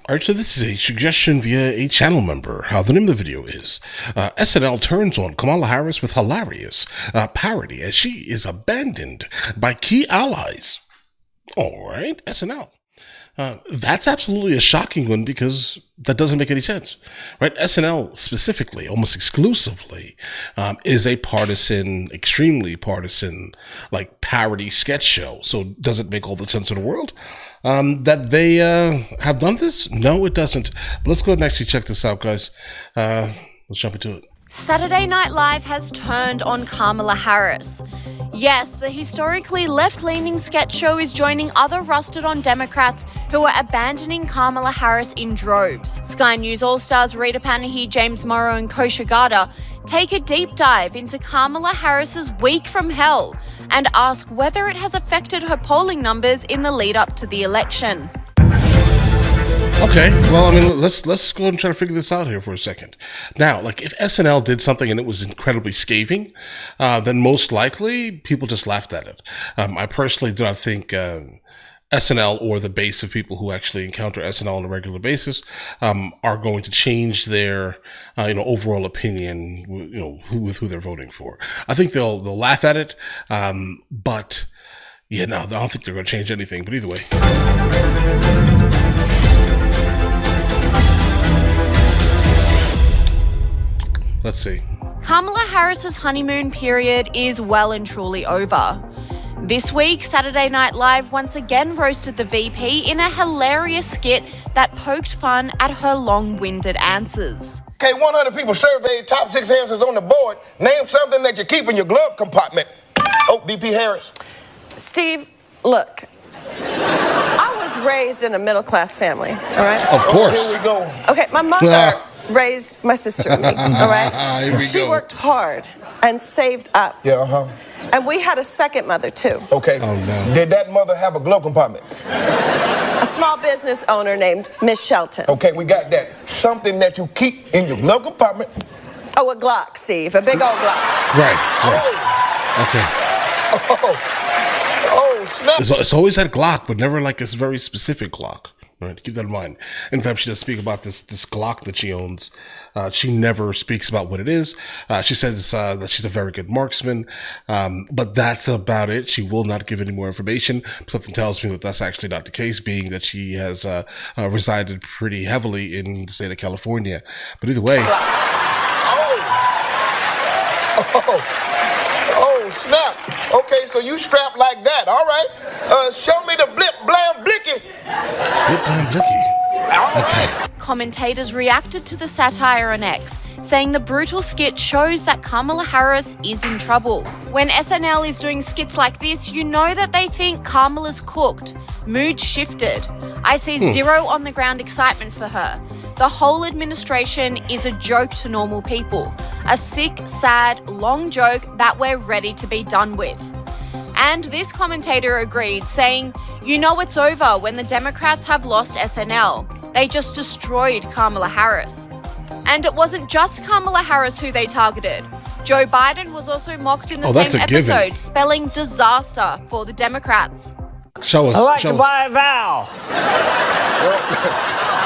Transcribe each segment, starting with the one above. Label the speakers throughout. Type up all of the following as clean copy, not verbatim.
Speaker 1: Alright, so this is a suggestion via a channel member. The name of the video is SNL turns on Kamala Harris with hilarious parody as she is abandoned by key allies. Alright, SNL. That's absolutely a shocking one because that doesn't make any sense, right? SNL specifically, almost exclusively, is a partisan, extremely partisan, like parody sketch show. So does it make all the sense in the world that they have done this? No, it doesn't. But let's go ahead and actually check this out, guys. Let's jump into it.
Speaker 2: Saturday Night Live has turned on Kamala Harris. Yes, the historically left-leaning sketch show is joining other rusted-on Democrats who are abandoning Kamala Harris in droves. Sky News All Stars Rita Panahi, Morrow and Kosha Gada take a deep dive into Kamala Harris's week from hell and ask whether it has affected her polling numbers in the lead-up to the election.
Speaker 1: Okay, well, I mean, let's go ahead and try to figure this out here for a second. Now, like, if SNL did something and it was incredibly scathing, then most likely people just laughed at it. I personally do not think SNL or the base of people who actually encounter SNL on a regular basis are going to change their overall opinion, with who they're voting for. I think they'll laugh at it, but yeah, no, I don't think they're going to change anything. But either way. Let's see.
Speaker 2: Kamala Harris's honeymoon period is well and truly over. This week, Saturday Night Live once again roasted the VP in a hilarious skit that poked fun at her long-winded answers.
Speaker 3: Okay, 100 people surveyed, top 6 answers on the board. Name something that you keep in your glove compartment. Oh, VP Harris.
Speaker 4: Steve, look, I was raised in a middle-class family, all right?
Speaker 1: Of course.
Speaker 3: Oh, here we go.
Speaker 4: Okay, my mother raised my sister and me, all right? She worked hard and saved up.
Speaker 3: Yeah,
Speaker 4: And we had a second mother, too.
Speaker 3: Okay.
Speaker 1: Oh, no.
Speaker 3: Did that mother have a glove compartment?
Speaker 4: A small business owner named Miss Shelton.
Speaker 3: Okay, we got that. Something that you keep in your glove compartment.
Speaker 4: Oh, a Glock, Steve, a big old Glock.
Speaker 1: Right. Okay.
Speaker 3: Oh, snap.
Speaker 1: It's always that Glock, but never like this very specific Glock. Right, keep that in mind. In fact, she does speak about this Glock that she owns. She never speaks about what it is. She says that she's a very good marksman, but that's about it. She will not give any more information. Something tells me that that's actually not the case, being that she has resided pretty heavily in the state of California. But either way.
Speaker 3: Oh, snap. Okay, so you strapped like that. All right. Show me the blip, blam, blicky.
Speaker 1: Blip, blam, blicky. Okay.
Speaker 2: Commentators reacted to the satire on X, saying the brutal skit shows that Kamala Harris is in trouble. When SNL is doing skits like this, you know that they think Kamala's cooked. Mood shifted. I see zero on-the-ground excitement for her. The whole administration is a joke to normal people. A sick, sad, long joke that we're ready to be done with. And this commentator agreed, saying, you know it's over when the Democrats have lost SNL. They just destroyed Kamala Harris. And it wasn't just Kamala Harris who they targeted. Joe Biden was also mocked in the same episode, spelling disaster for the Democrats.
Speaker 1: Show us.
Speaker 5: I like to buy a vowel.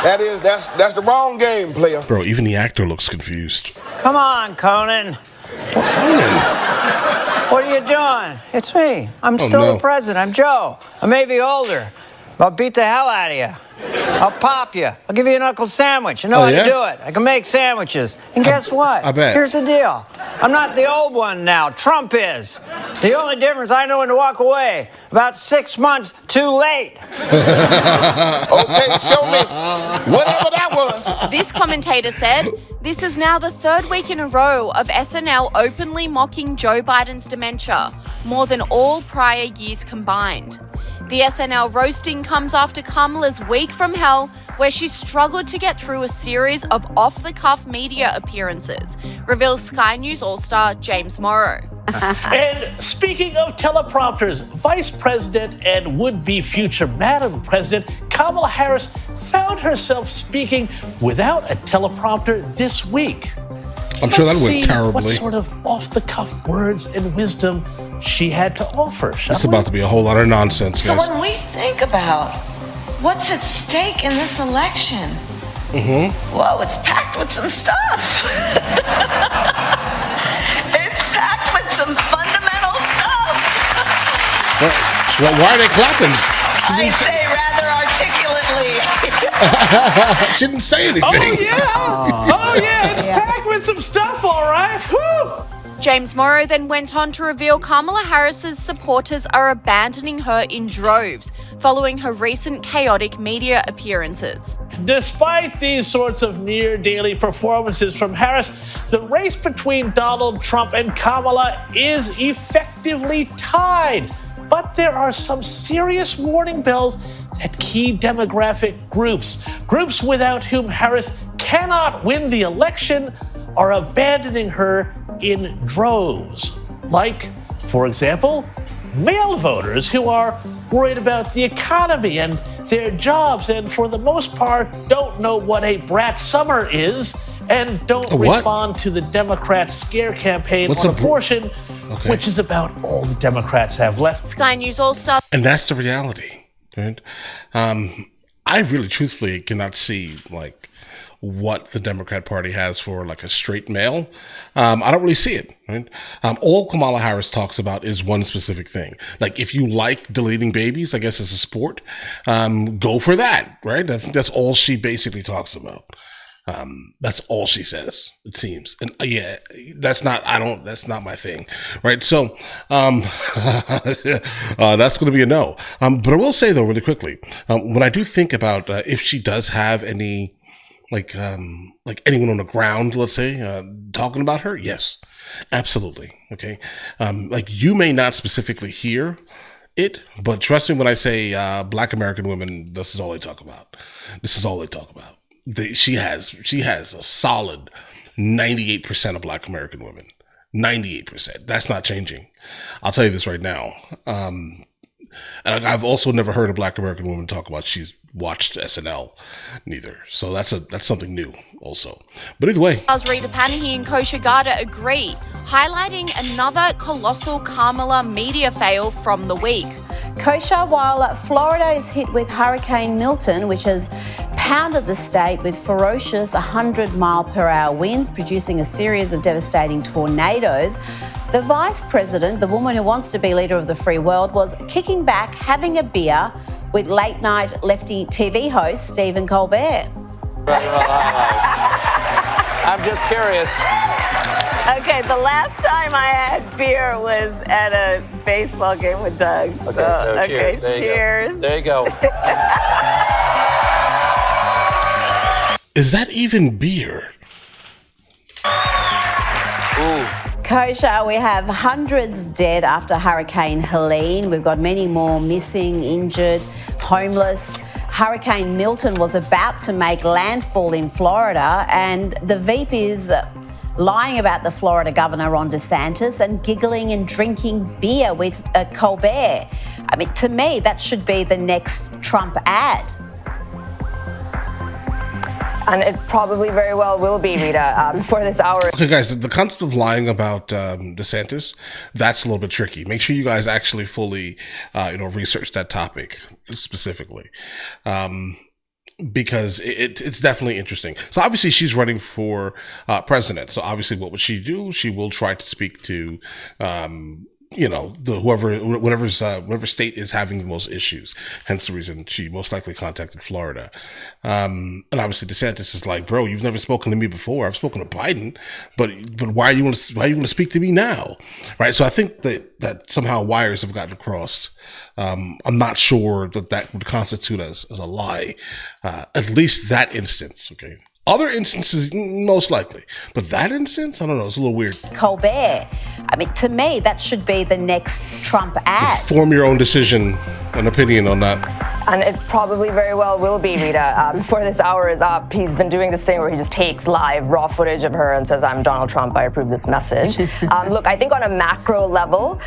Speaker 3: That's the wrong game, player.
Speaker 1: Bro, even the actor looks confused.
Speaker 5: Come on, Conan. What are you doing? It's me. I'm still the president. I'm Joe. I may be older. I'll beat the hell out of you. I'll pop you. I'll give you an Uncle Sandwich. I know how to do it. I can make sandwiches. And guess what?
Speaker 1: I bet.
Speaker 5: Here's the deal. I'm not the old one now. Trump is. The only difference, I know when to walk away. About 6 months too late.
Speaker 3: Okay, show me. Whatever that was.
Speaker 2: This commentator said, this is now the third week in a row of SNL openly mocking Joe Biden's dementia, more than all prior years combined. The SNL roasting comes after Kamala's week from hell, where she struggled to get through a series of off-the-cuff media appearances, reveals Sky News All-Star James Morrow.
Speaker 6: And speaking of teleprompters, Vice President and would-be future Madam President Kamala Harris found herself speaking without a teleprompter this week.
Speaker 1: I'm sure that went terribly.
Speaker 6: What sort of off-the-cuff words and wisdom she had to offer.
Speaker 1: It's about to be a whole lot of nonsense, guys.
Speaker 7: So when we think about What's at stake in this election? Whoa, it's packed with some stuff. It's packed with some fundamental stuff.
Speaker 1: Well, why are they clapping?
Speaker 7: I say rather articulately.
Speaker 1: She didn't say anything.
Speaker 6: Oh yeah, it's packed with some stuff, all right. Woo!
Speaker 2: James Morrow then went on to reveal Kamala Harris's supporters are abandoning her in droves following her recent chaotic media appearances.
Speaker 6: Despite these sorts of near-daily performances from Harris, the race between Donald Trump and Kamala is effectively tied. But there are some serious warning bells that key demographic groups without whom Harris cannot win the election, are abandoning her in droves. Like, for example, male voters who are worried about the economy and their jobs and for the most part don't know what a brat summer is and don't respond to the Democrats' scare campaign on abortion, which is about all the Democrats have left.
Speaker 2: Sky News All Stars.
Speaker 1: And that's the reality, right? I really truthfully cannot see what the Democrat Party has for a straight male. I don't really see it, right? All Kamala Harris talks about is one specific thing. If you like deleting babies, I guess as a sport, go for that, right? I think that's all she basically talks about. That's all she says, it seems. And that's not my thing, right? So, that's going to be a no. But I will say though, really quickly, when I do think about, if she does have any, anyone on the ground, let's say, talking about her, yes, absolutely. Okay. You may not specifically hear it, but trust me when I say, Black American women, this is all they talk about. She has a solid 98% of Black American women. 98%. That's not changing. I'll tell you this right now. And I've also never heard a Black American woman talk about she's watched SNL neither. So that's something new also. But either way.
Speaker 2: All Stars Rita Panahi and Kosha Gada agree, highlighting another colossal Kamala media fail from the week.
Speaker 8: Kosha, while Florida is hit with Hurricane Milton, which has pounded the state with ferocious 100-mile-per-hour winds, producing a series of devastating tornadoes, the vice president, the woman who wants to be leader of the free world, was kicking back, having a beer with late-night lefty TV host Stephen Colbert.
Speaker 5: I'm just curious.
Speaker 4: Okay, the last time I had beer was at a baseball game with Doug.
Speaker 5: Okay, so
Speaker 4: cheers.
Speaker 5: There you go.
Speaker 1: Is that even beer?
Speaker 5: Ooh.
Speaker 8: Kosha, we have hundreds dead after Hurricane Helene. We've got many more missing, injured, homeless. Hurricane Milton was about to make landfall in Florida, and the Veep is lying about the Florida governor, Ron DeSantis, and giggling and drinking beer with Colbert. I mean, to me, that should be the next Trump ad.
Speaker 9: And it probably very well will be, Rita, before this hour.
Speaker 1: Okay, guys, the concept of lying about DeSantis, that's a little bit tricky. Make sure you guys actually fully, research that topic specifically. Because it's definitely interesting. So obviously she's running for president. So obviously what would she do? She will try to speak to, whatever state is having the most issues. Hence the reason she most likely contacted Florida. And obviously DeSantis is like, bro, you've never spoken to me before. I've spoken to Biden, but why are you going to speak to me now? Right. So I think that somehow wires have gotten crossed. I'm not sure that would constitute as a lie. At least that instance. Okay. Other instances, most likely. But that instance, I don't know, it's a little weird.
Speaker 8: Colbert. I mean, to me, that should be the next Trump ad.
Speaker 1: Form your own decision, an opinion on that.
Speaker 9: And it probably very well will be, Rita. Before this hour is up, he's been doing this thing where he just takes live, raw footage of her and says, I'm Donald Trump, I approve this message. Look, I think on a macro level,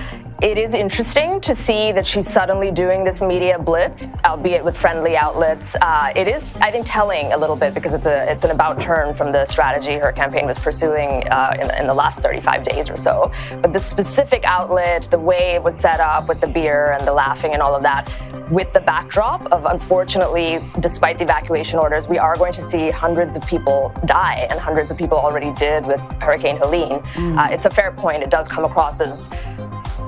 Speaker 9: It is interesting to see that she's suddenly doing this media blitz, albeit with friendly outlets. It is, I think, telling a little bit because it's an about turn from the strategy her campaign was pursuing in the last 35 days or so. But the specific outlet, the way it was set up with the beer and the laughing and all of that, with the backdrop of, unfortunately, despite the evacuation orders, we are going to see hundreds of people die, and hundreds of people already did with Hurricane Helene. It's a fair point. It does come across as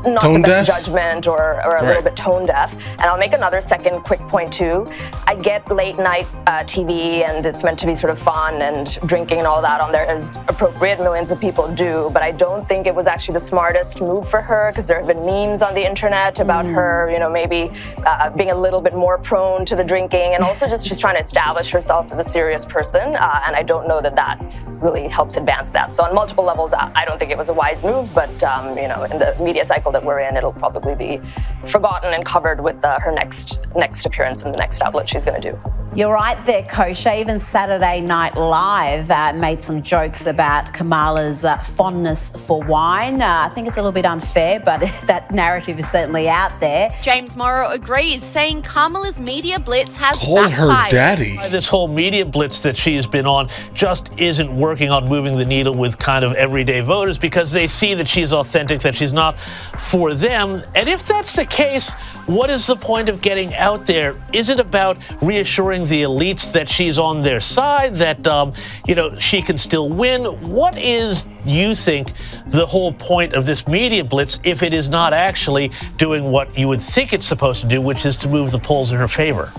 Speaker 9: not
Speaker 1: tone
Speaker 9: the best
Speaker 1: deaf?
Speaker 9: Judgment or a little bit tone deaf. And I'll make another second quick point too. I get late night TV and it's meant to be sort of fun and drinking and all that on there is appropriate. Millions of people do, but I don't think it was actually the smartest move for her because there have been memes on the internet about her, maybe being a little bit more prone to the drinking and also just she's trying to establish herself as a serious person. And I don't know that really helps advance that. So on multiple levels, I don't think it was a wise move, but in the media cycle that we're in, it'll probably be forgotten and covered with her next appearance in the next outlet she's going to do.
Speaker 8: You're right there, Kosha. Even Saturday Night Live made some jokes about Kamala's fondness for wine. I think it's a little bit unfair, but that narrative is certainly out there.
Speaker 2: James Morrow agrees, saying Kamala's media blitz has
Speaker 1: Call
Speaker 2: backfired.
Speaker 1: her daddy.
Speaker 6: This whole media blitz that she's been on just isn't working on moving the needle with kind of everyday voters because they see that she's authentic, that she's not for them. And if that's the case, what is the point of getting out there? Is it about reassuring the elites that she's on their side, that, she can still win? What is, you think, the whole point of this media blitz if it is not actually doing what you would think it's supposed to do, which is to move the polls in her favor?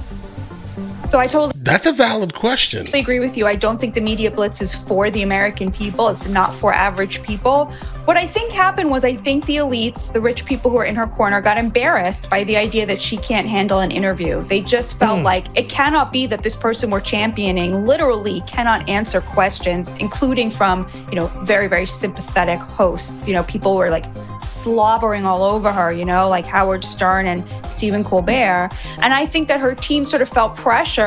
Speaker 10: So I totally
Speaker 1: That's a valid question.
Speaker 10: agree with you. I don't think the media blitz is for the American people. It's not for average people. What I think happened was I think the elites, the rich people who are in her corner, got embarrassed by the idea that she can't handle an interview. They just felt like it cannot be that this person we're championing literally cannot answer questions, including from, very, very sympathetic hosts. People were like slobbering all over her, like Howard Stern and Stephen Colbert. And I think that her team sort of felt pressure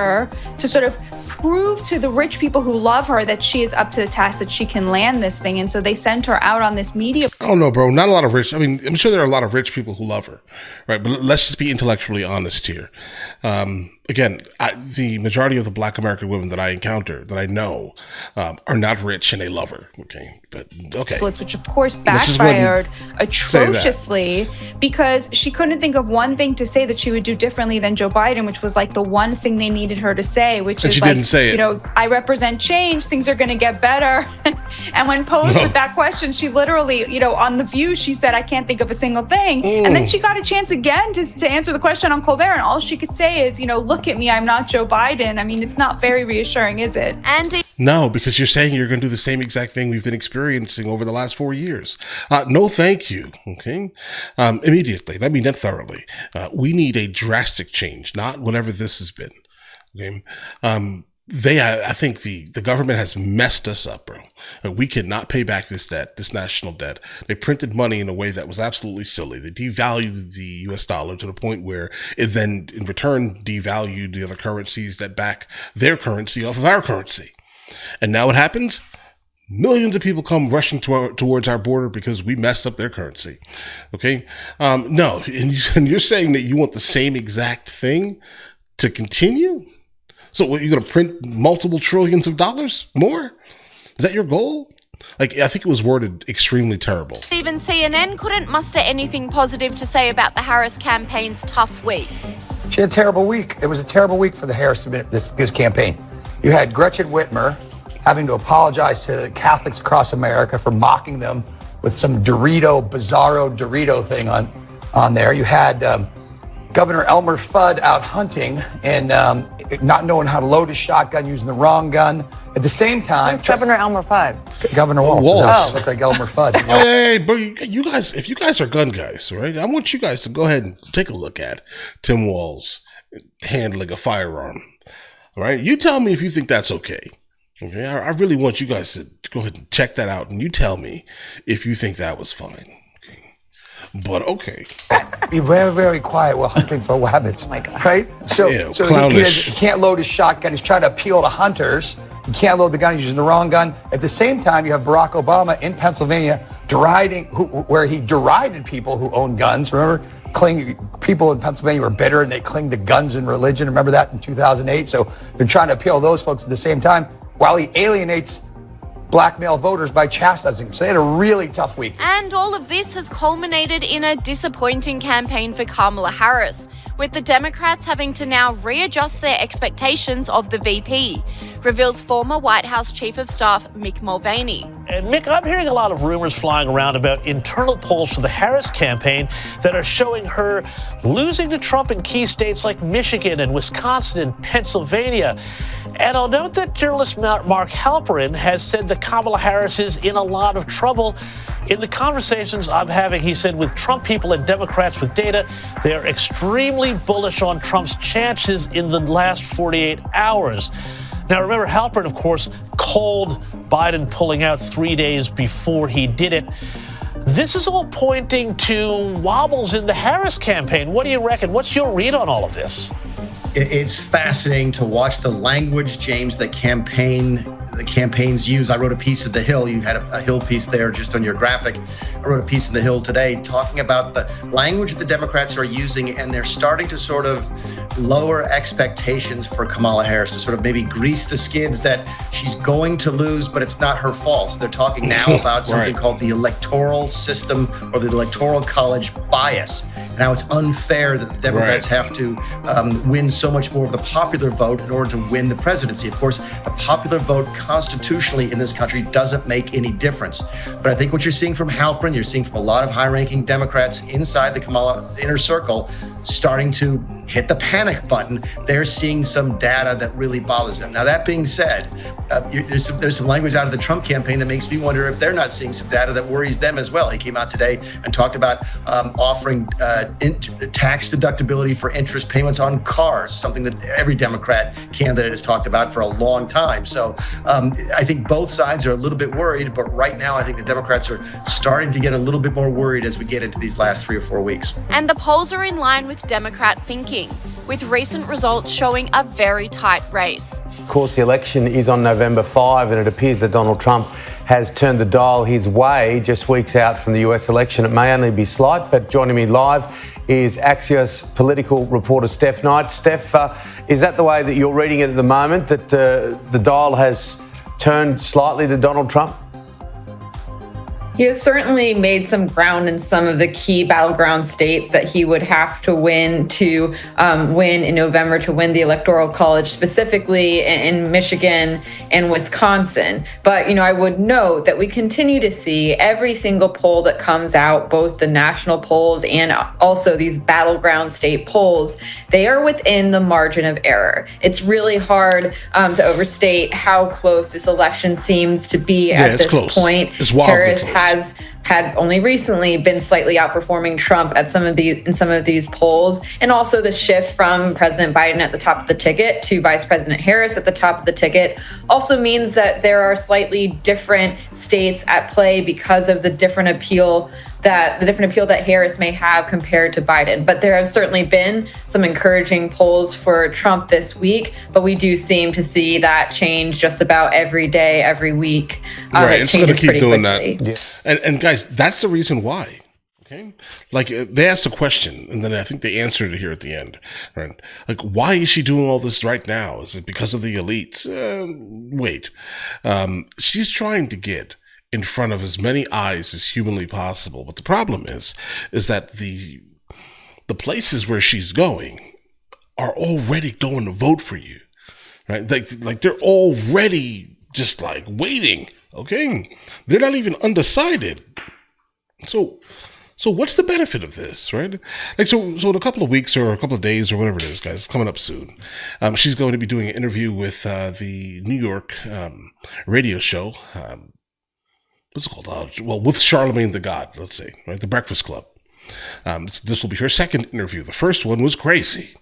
Speaker 10: to sort of prove to the rich people who love her that she is up to the task, that she can land this thing. And so they sent her out on this media.
Speaker 1: I don't know, bro. Not a lot of rich. I mean, I'm sure there are a lot of rich people who love her, right? But let's just be intellectually honest here. Again, the majority of the Black American women that I encounter, that I know, are not rich and they love her. Okay, but okay.
Speaker 10: Which of course backfired atrociously because she couldn't think of one thing to say that she would do differently than Joe Biden, which was like the one thing they needed her to say, which is like, I represent change, things are going to get better. And when posed with that question, she literally, on The View, she said, I can't think of a single thing. And then she got a chance again to answer the question on Colbert, and all she could say is, look at me, I'm not Joe Biden. I mean, it's not very reassuring, is it?
Speaker 1: No, because you're saying you're going to do the same exact thing we've been experiencing over the last 4 years. No, thank you. Okay. Immediately. Let me net thoroughly. We need a drastic change, not whatever this has been. Okay. I think the government has messed us up, bro. We cannot pay back this debt, this national debt. They printed money in a way that was absolutely silly. They devalued the US dollar to the point where it then, in return, devalued the other currencies that back their currency off of our currency. And now what happens? Millions of people come rushing towards our border because we messed up their currency. Okay? No, and you're saying that you want the same exact thing to continue? So what, you're going to print multiple trillions of dollars more? Is that your goal? I think it was worded extremely terrible.
Speaker 2: Even CNN couldn't muster anything positive to say about the Harris campaign's tough week.
Speaker 11: She had a terrible week. It was a terrible week for the Harris this campaign. You had Gretchen Whitmer having to apologize to the Catholics across America for mocking them with some bizarro Dorito thing on there. You had Governor Elmer Fudd out hunting and not knowing how to load his shotgun, using the wrong gun. At the same time,
Speaker 9: Who's Governor Elmer Fudd?
Speaker 11: Governor Walz. Oh, looked like Elmer Fudd.
Speaker 1: Hey, bro, you guys, if you guys are gun guys, right? I want you guys to go ahead and take a look at Tim Walz handling a firearm. All right, you tell me if you think that's okay. Okay, I really want you guys to go ahead and check that out, and you tell me if you think that was fine. But okay.
Speaker 11: Be very, very quiet while hunting for rabbits. Oh my God. Right? So he can't load his shotgun. He's trying to appeal to hunters. He can't load the gun. He's using the wrong gun. At the same time, you have Barack Obama in Pennsylvania where he derided people who own guns. Remember, people in Pennsylvania were bitter and they clinged to guns and religion. Remember that in 2008? So they're trying to appeal to those folks at the same time while he alienates black male voters by chastising them. So they had a really tough week.
Speaker 2: And all of this has culminated in a disappointing campaign for Kamala Harris, with the Democrats having to now readjust their expectations of the VP, reveals former White House Chief of Staff Mick Mulvaney.
Speaker 6: And Mick, I'm hearing a lot of rumors flying around about internal polls for the Harris campaign that are showing her losing to Trump in key states like Michigan and Wisconsin and Pennsylvania. And I'll note that journalist Mark Halperin has said that Kamala Harris is in a lot of trouble. In the conversations I'm having, he said, with Trump people and Democrats with data, they're extremely bullish on Trump's chances in the last 48 hours. Now, remember, Halperin, of course, called Biden pulling out 3 days before he did it. This is all pointing to wobbles in the Harris campaign. What do you reckon? What's your read on all of this?
Speaker 12: It's fascinating to watch the language, James, the campaigns use. I wrote a piece at The Hill. You had a Hill piece there just on your graphic. I wrote a piece in The Hill today talking about the language the Democrats are using, and they're starting to sort of lower expectations for Kamala Harris, to sort of maybe grease the skids that she's going to lose, but it's not her fault. They're talking now about something called the electoral system or the electoral college bias. Now it's unfair that the Democrats have to win so much more of the popular vote in order to win the presidency. Of course, the popular vote constitutionally in this country doesn't make any difference. But I think what you're seeing from Halperin, you're seeing from a lot of high-ranking Democrats inside the Kamala inner circle starting to hit the panic button. They're seeing some data that really bothers them. Now, that being said, there's some language out of the Trump campaign that makes me wonder if they're not seeing some data that worries them as well. He came out today and talked about offering tax deductibility for interest payments on cars, something that every Democrat candidate has talked about for a long time. So I think both sides are a little bit worried, but right now I think the Democrats are starting to get a little bit more worried as we get into these last 3 or 4 weeks.
Speaker 2: And the polls are in line with Democrat thinking, with recent results showing a very tight race.
Speaker 13: Of course, the election is on November 5, and it appears that Donald Trump has turned the dial his way just weeks out from the US election. It may only be slight, but joining me live is Axios political reporter Steph Knight. Steph, is that the way that you're reading it at the moment, that the dial has turned slightly to Donald Trump?
Speaker 14: He has certainly made some ground in some of the key battleground states that he would have to win in November to win the Electoral College, specifically in Michigan and Wisconsin. But, I would note that we continue to see every single poll that comes out, both the national polls and also these battleground state polls, they are within the margin of error. It's really hard to overstate how close this election seems to be at this point.
Speaker 1: It's wildly
Speaker 14: Harris
Speaker 1: close.
Speaker 14: Has had only recently been slightly outperforming Trump in some of these polls, and also the shift from President Biden at the top of the ticket to Vice President Harris at the top of the ticket also means that there are slightly different states at play because of the different appeal that Harris may have compared to Biden. But there have certainly been some encouraging polls for Trump this week, but we do seem to see that change just about every day, every week.
Speaker 1: Right, it's going to keep doing
Speaker 14: quickly.
Speaker 1: that. Yeah. And guys, that's the reason why. Okay, like they asked a question, and then I think they answered it here at the end. Right, like why is she doing all this right now? Is it because of the elites? Wait, she's trying to get in front of as many eyes as humanly possible. But the problem is that the places where she's going are already going to vote for you, right? Like they're already just like waiting. Okay, they're not even undecided. So what's the benefit of this, right? Like, so in a couple of weeks or a couple of days or whatever it is, guys, it's coming up soon. She's going to be doing an interview with the New York radio show. What's it called? With Charlemagne the God, let's say, right? The Breakfast Club. This will be her second interview. The first one was crazy,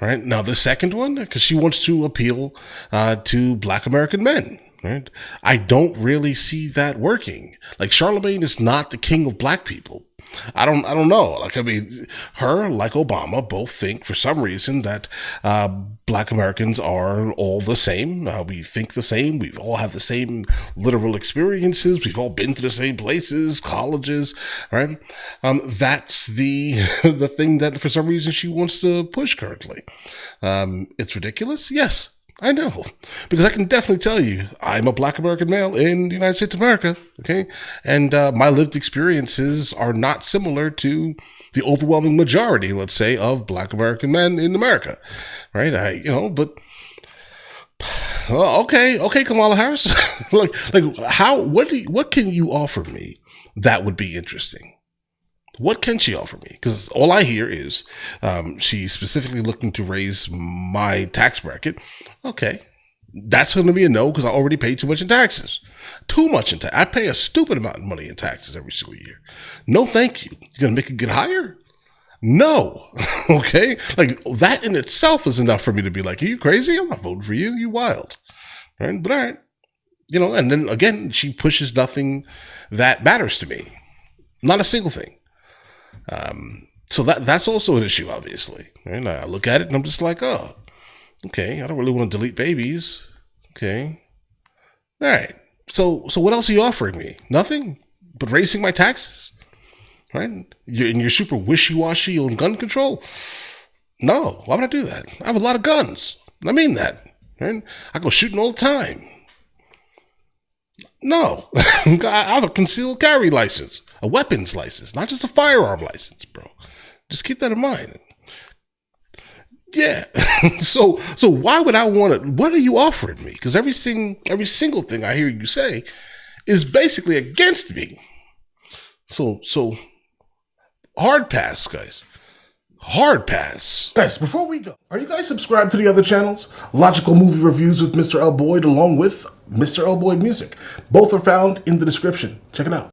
Speaker 1: right? Now the second one, because she wants to appeal to Black American men, right? I don't really see that working. Like, Charlemagne is not the king of black people. I don't know. Like, I mean, her, like Obama, both think for some reason that Black Americans are all the same. We think the same. We all have the same literal experiences. We've all been to the same places, colleges, right? That's the the thing that for some reason she wants to push currently. It's ridiculous. Yes, I know, because I can definitely tell you I'm a Black American male in the United States of America, okay? And my lived experiences are not similar to the overwhelming majority, let's say, of Black American men in America, right? But okay, Kamala Harris, like how? What can you offer me that would be interesting? What can she offer me? Because all I hear is she's specifically looking to raise my tax bracket. Okay, that's going to be a no because I already pay too much in taxes. Too much in tax. I pay a stupid amount of money in taxes every single year. No, thank you. You're going to make it get higher? No. Okay? Like, that in itself is enough for me to be like, are you crazy? I'm not voting for you. You wild. Right? But all right. And then again, she pushes nothing that matters to me. Not a single thing. So that's also an issue, obviously. And I look at it and I'm just like, oh, okay, I don't really want to delete babies. Okay. All right. So what else are you offering me? Nothing but raising my taxes, right? You're super wishy-washy on gun control. No, why would I do that? I have a lot of guns. I mean that, right? I go shooting all the time. No, I have a concealed carry license, a weapons license, not just a firearm license, bro. Just keep that in mind. Yeah. So why would I want it? What are you offering me? Because every single thing I hear you say is basically against me. So hard pass, guys. Hard pass. Guys, before we go, are you guys subscribed to the other channels? Logical Movie Reviews with Mr. L. Boyd along with Mr. L. Boyd Music. Both are found in the description. Check it out.